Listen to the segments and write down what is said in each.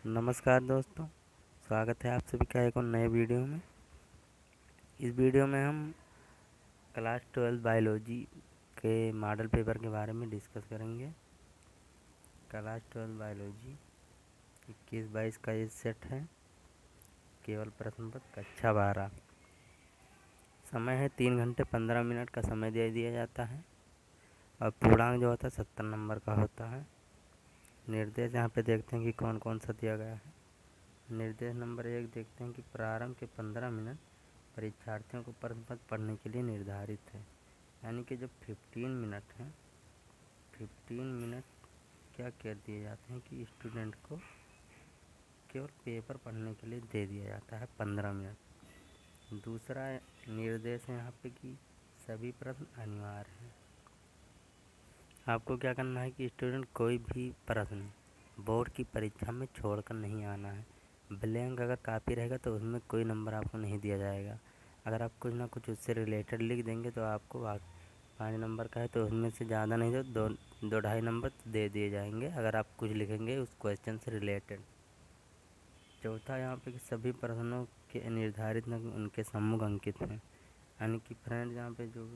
नमस्कार दोस्तों, स्वागत है आप सभी का एक और नए वीडियो में। इस वीडियो में हम क्लास 12 बायोलॉजी के मॉडल पेपर के बारे में डिस्कस करेंगे। क्लास 12 बायोलॉजी 21-22 का ये सेट है। केवल प्रश्न पत्र कक्षा 12। समय है 3 घंटे 15 मिनट का समय दे दिया जाता है और पूर्णांक जो होता है 70 नंबर का होता है। निर्देश यहाँ पे देखते हैं कि कौन कौन सा दिया गया है। निर्देश नंबर 1 देखते हैं कि प्रारंभ के 15 मिनट परीक्षार्थियों को प्रश्न पत्र पढ़ने के लिए निर्धारित है। यानी कि जो 15 मिनट हैं, 15 मिनट क्या कर दिए जाते हैं कि स्टूडेंट को केवल पेपर पढ़ने के लिए दे दिया जाता है 15 मिनट। दूसरा निर्देश है यहाँ पे कि सभी प्रश्न अनिवार्य हैं। आपको क्या करना है कि स्टूडेंट कोई भी प्रश्न बोर्ड की परीक्षा में छोड़कर नहीं आना है। ब्लैंक अगर कापी रहेगा तो उसमें कोई नंबर आपको नहीं दिया जाएगा। अगर आप कुछ ना कुछ उससे रिलेटेड लिख देंगे तो आपको 5 नंबर का है तो उसमें से ज़्यादा नहीं तो दो ढाई नंबर दे दिए जाएंगे अगर आप कुछ लिखेंगे उस क्वेश्चन से रिलेटेड। चौथा यहाँ पे कि सभी प्रश्नों के निर्धारित अंक उनके सम्मुख अंकित हैं। यानी कि फ्रेंड यहाँ पे जो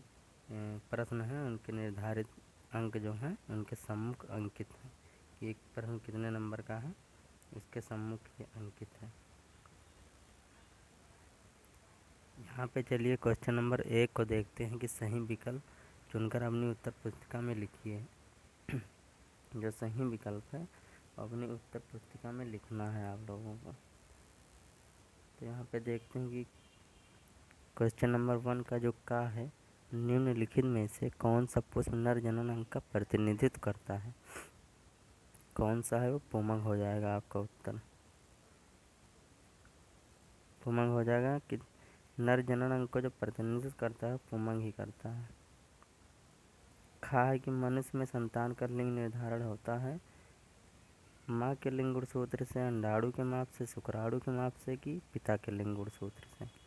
प्रश्न हैं उनके निर्धारित अंक जो हैं उनके सम्मुख अंकित हैं कि एक प्रश्न कितने नंबर का है, इसके सम्मुख ये अंकित है। यहाँ पे चलिए क्वेश्चन नंबर 1 को देखते हैं कि सही विकल्प चुनकर अपनी उत्तर पुस्तिका में लिखिए। जो सही विकल्प है अपनी उत्तर पुस्तिका में लिखना है आप लोगों को। तो यहाँ पे देखते हैं कि क्वेश्चन नंबर 1 का जो का है, निम्नलिखित में से कौन सा पुष्प नर जनन अंग का प्रतिनिधित्व करता है। कौन सा है वो पुमंग हो जाएगा आपका उत्तर। पुमंग हो जाएगा कि नर जनन अंग को जो प्रतिनिधित्व करता है पुमंग ही करता है। खा है कि मनुष्य में संतान का लिंग निर्धारण होता है माँ के लिंग गुणसूत्र से, अंडाणु के माप से, शुक्राणु के माप से कि पिता के लिंग गुणसूत्र से।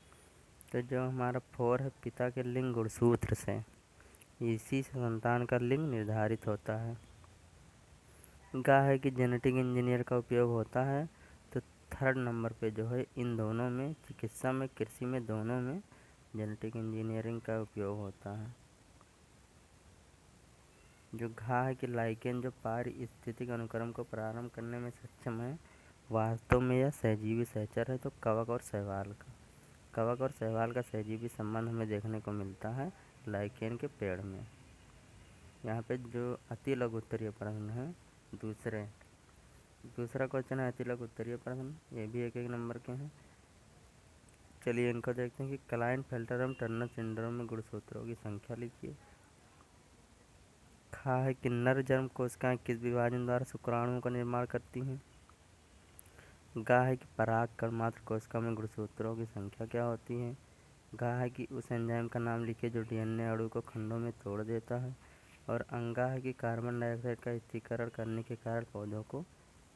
तो जो हमारा 4 है पिता के लिंग गुणसूत्र से, इसी से संतान का लिंग निर्धारित होता है। गा है कि जेनेटिक इंजीनियर का उपयोग होता है। तो 3rd नंबर पे जो है इन दोनों में, चिकित्सा में कृषि में दोनों में जेनेटिक इंजीनियरिंग का उपयोग होता है। जो घा है कि लाइकेन जो पारिस्थितिक अनुक्रम को प्रारंभ करने में सक्षम है, वास्तव में यह सहजीवी सहचर है। तो कवक और शैवाल का सहजीवी संबंध हमें देखने को मिलता है लाइकेन के पेड़ में। यहाँ पे जो अति लघु उत्तरीय प्रश्न है दूसरा क्वेश्चन है अति लघु उत्तरीय प्रश्न, ये भी 1-1 नंबर के हैं। चलिए इनको देखते हैं कि क्लाइनफेल्टर टर्नर सिंड्रोम में गुणसूत्रों की संख्या लिखिए। खा है कि नर जर्म कोशिकाएं किस विभाजन द्वारा शुक्राणुओं का निर्माण करती हैं। गा है कि परागकण मात्र कोशिका में गुणसूत्रों की संख्या क्या होती है। गा है कि उस एंजाइम का नाम लिखिए जो डीएनए अणु को खंडों में तोड़ देता है। और अंगा है कि कार्बन डाइऑक्साइड का स्थिरीकरण करने के कारण पौधों को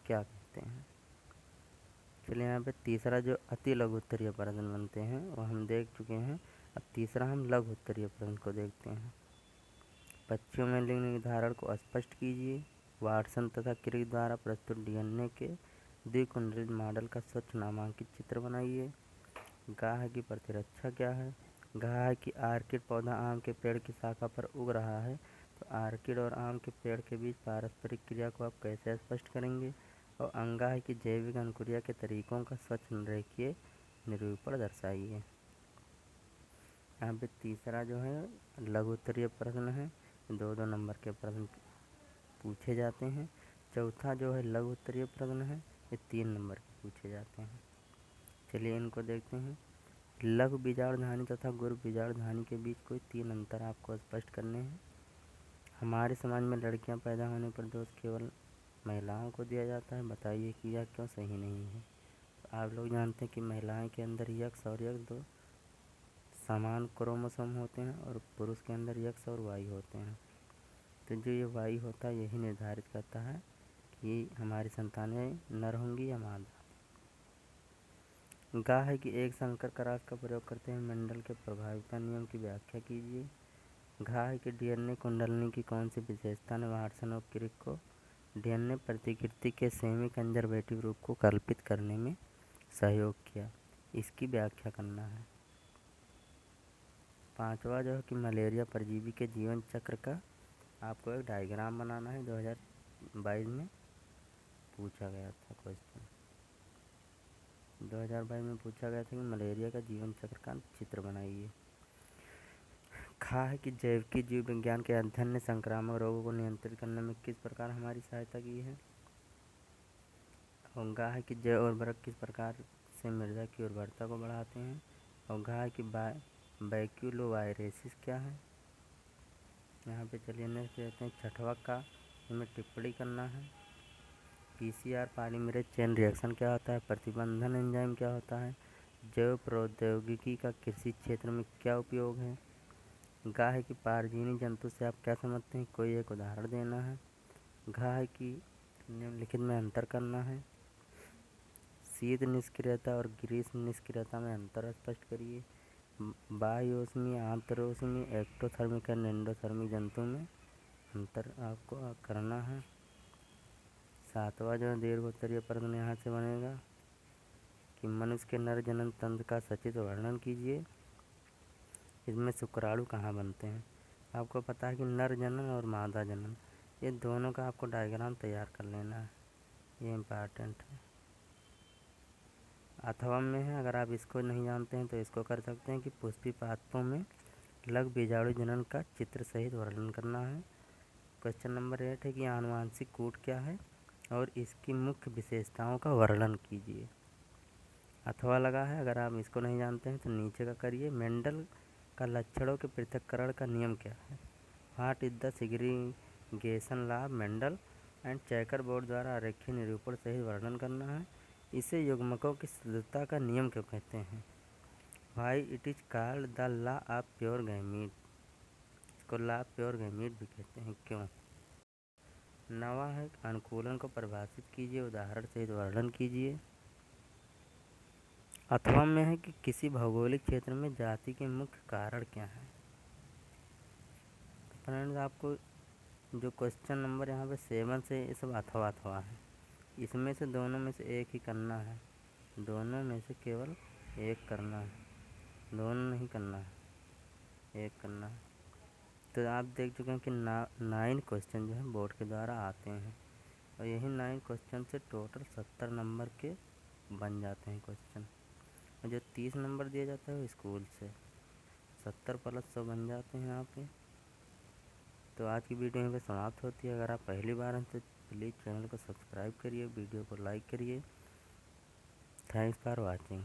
क्या कहते हैं। चलिए यहाँ पे तीसरा जो अति लघु उत्तरीय प्रश्न बनते हैं वो हम देख चुके हैं। अब तीसरा हम लघु उत्तरीय प्रश्न को देखते हैं। पक्षियों में लिंग निर्धारण को स्पष्ट कीजिए। वाटसन तथा क्रिक द्वारा प्रस्तुत डीएनए के द्विकुंडलित मॉडल का स्वच्छ नामांकित चित्र बनाइए। गा है कि प्रतिरक्षा क्या है। गा है कि आर्किड पौधा आम के पेड़ की शाखा पर उग रहा है। तो आर्किड और आम के पेड़ के बीच पारस्परिक क्रिया को आप कैसे स्पष्ट करेंगे। और अंगा है कि जैविक अनुक्रिया के तरीकों का स्वच्छ रेखीय निरूपण दर्शाइए। यहाँ पे तीसरा जो है लघु उत्तरीय प्रश्न है, 2-2 नंबर के प्रश्न पूछे जाते हैं। चौथा जो है लघु उत्तरीय प्रश्न है, ये 3 नंबर के पूछे जाते हैं। चलिए इनको देखते हैं। लघु बीजाणुधानी तथा गुरु बीजाणुधानी के बीच कोई 3 अंतर आपको स्पष्ट करने हैं। हमारे समाज में लड़कियां पैदा होने पर दोष केवल महिलाओं को दिया जाता है, बताइए कि यह क्यों सही नहीं है। तो आप लोग जानते हैं कि महिलाएं के अंदर यक्स और यक्स 2 समान क्रोमोसोम होते हैं और पुरुष के अंदर यक्स और वाई होते हैं। तो जो ये वाई होता है यही निर्धारित करता है कि हमारी संतानें नर होंगी या मादा। गा है कि एक संकर क्रॉस का प्रयोग करते हुए मेंडल के प्रभाविता नियम की व्याख्या कीजिए। घा है कि डीएनए कुंडलनी की कौन सी विशेषता ने वाटसन और क्रिक को डीएनए प्रतिकृति के सेमी कंजर्वेटिव रूप को कल्पित करने में सहयोग किया, इसकी व्याख्या करना है। 5वां जो है कि मलेरिया परजीवी के जीवन चक्र का आपको एक डायग्राम बनाना है। 2022 में पूछा गया था क्वेश्चन। 2022 में पूछा गया था कि मलेरिया का जीवन चक्र का चित्र बनाइए। है कि जैविकी जीव विज्ञान के अध्ययन ने संक्रामक रोगों को नियंत्रित करने में किस प्रकार हमारी सहायता की है। और है कि जैव उर्वरक किस प्रकार से मृदा की उर्वरता को बढ़ाते हैं। और है कि बैक्यूलोवायरेसिस क्या है। यहाँ पे चलिए नेक्स्ट देखते हैं 6वां का, इसमें टिप्पणी करना है। पीसीआर पॉलीमरेज चेन रिएक्शन क्या होता है। प्रतिबंधन एंजाइम क्या होता है। जैव प्रौद्योगिकी का कृषि क्षेत्र में क्या उपयोग है। गाय की पारजीवी जंतु से आप क्या समझते हैं, कोई एक उदाहरण देना है। गाय की निम्नलिखित में अंतर करना है। शीत निष्क्रियता और ग्रीष्म निष्क्रियता में अंतर स्पष्ट करिए। बायोस्मी, आंतरोस्मी, एक्टोथर्मिक और एंडोथर्मिक जंतु में अंतर आपको करना है। 7वां जो दीर्घोत्तरीय प्रश्न यहाँ से बनेगा कि मनुष्य के नर जनन तंत्र का सचित्र वर्णन कीजिए। इसमें शुक्राणु कहाँ बनते हैं। आपको पता है कि नर जनन और मादा जनन, ये दोनों का आपको डायग्राम तैयार कर लेना है, ये इम्पॉर्टेंट है। अथवा में है, अगर आप इसको नहीं जानते हैं तो इसको कर सकते हैं कि पुष्पी पादपों में लघु बीजाणु जनन का चित्र सहित वर्णन करना है। क्वेश्चन नंबर 8 है कि आनुवांशिक कूट क्या है और इसकी मुख्य विशेषताओं का वर्णन कीजिए। अथवा लगा है, अगर आप इसको नहीं जानते हैं तो नीचे का करिए। मेंडल का लक्षणों के पृथक्करण का नियम क्या है। What is the segregation law Mendel and checker board द्वारा आरेखीय निरूपण सहित वर्णन करना है। इसे युग्मकों की शुद्धता का नियम क्यों कहते हैं। Why it is called the law of pure gamete, इसको लॉ ऑफ प्योर गैमीट भी कहते हैं, क्यों। 9वां है अनुकूलन को परिभाषित कीजिए, उदाहरण सहित वर्णन कीजिए। अथवा में है कि किसी भौगोलिक क्षेत्र में जाति के मुख्य कारण क्या है। तो फ्रेंड्स आपको जो क्वेश्चन नंबर यहाँ पे 7 से ये सब अथवा है, इसमें से दोनों में से एक ही करना है, दोनों में से केवल एक करना है, दोनों नहीं करना है, एक करना है। तो आप देख चुके हैं कि 9 क्वेश्चन जो है बोर्ड के द्वारा आते हैं और यही 9 क्वेश्चन से टोटल 70 नंबर के बन जाते हैं क्वेश्चन। और जो 30 नंबर दिया जाता है वो स्कूल से 70 + 100 बन जाते हैं यहाँ पे। तो आज की वीडियो यहाँ पे समाप्त होती है। अगर आप पहली बार हैं तो प्लीज़ चैनल को सब्सक्राइब करिए, वीडियो को लाइक करिए। Thanks for watching.